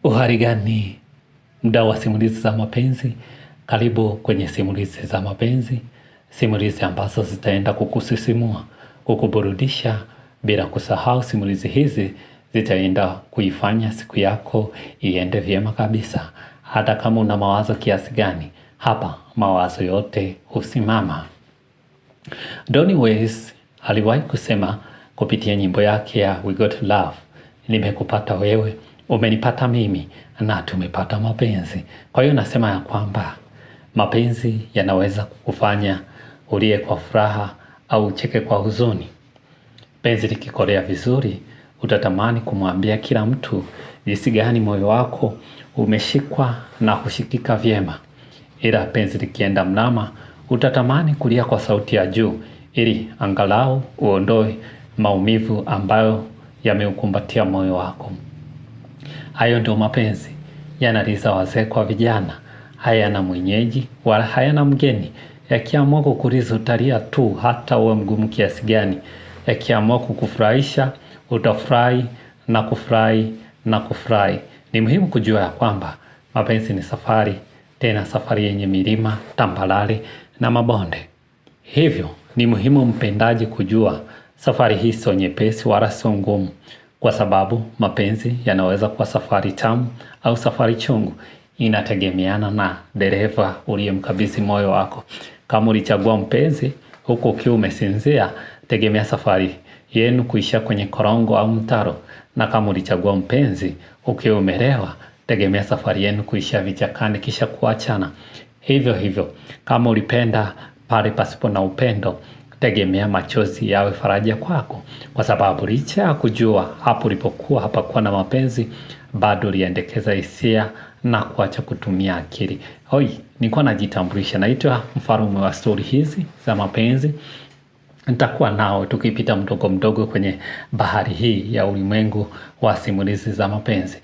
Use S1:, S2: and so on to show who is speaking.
S1: Uhari gani mdau wa simulizi za mapenzi? Karibu kwenye simulizi za mapenzi, simulizi ambazo zitaenda kukusisimua, kukuburudisha, bila kusahau simulizi hizi zitaenda kuifanya siku yako iende vyema kabisa. Hata kama una mawazo kiasi gani, hapa mawazo yote husimama. Donny West aliwahi kusema kupitia nyimbo yake ya We Got Love, nimekupata wewe, umenipata mimi, na tumepata mapenzi. Kwa hiyo nasema ya kwamba mapenzi yanaweza kukufanya ulie kwa furaha au ucheke kwa huzuni. Penzi likikolea vizuri, utatamani kumwambia kila mtu jinsi gani moyo wako umeshikwa na kushikika vyema. Ila penzi likienda mrama, utatamani kulia kwa sauti ya juu ili angalau uondoe maumivu ambayo yameukumbatia moyo wako. Hayo ndio mapenzi, yanaliza wazee kwa vijana, hayana mwenyeji wala hayana mgeni. Yakiamua kukuliza utalia tu, hata uwe mgumu kiasi gani. Yakiamua kukufurahisha, utafurahi na kufurahi na kufurahi. Ni muhimu kujua ya kwamba mapenzi ni safari, tena safari yenye milima, tambarare na mabonde. Hivyo ni muhimu mpendaji kujua safari hii sio nyepesi wala sio ngumu, kwa sababu mapenzi yanaweza kuwa safari tamu au safari chungu. Inategemeana na dereva uliyemkabidhi moyo wako. Kama ulichagua mpenzi huku ukiwa umesinzia, tegemea safari yenu kuisha kwenye korongo au mtaro. Na kama ulichagua mpenzi ukiwa umelewa, tegemea safari yenu kuisha vichakani kisha kuachana. Hivyo hivyo, kama ulipenda pale pasipo na upendo, tegemea machozi yawe faraja kwako, kwa sababu licha ya kujua hapo ulipokuwa hapakuwa na mapenzi, bado uliendekeza hisia na kuacha kutumia akili. Nilikuwa najitambulisha, naitwa mfalme wa stori hizi za mapenzi. Nitakuwa nao tukipita mdogo mdogo kwenye bahari hii ya ulimwengu wa simulizi za mapenzi.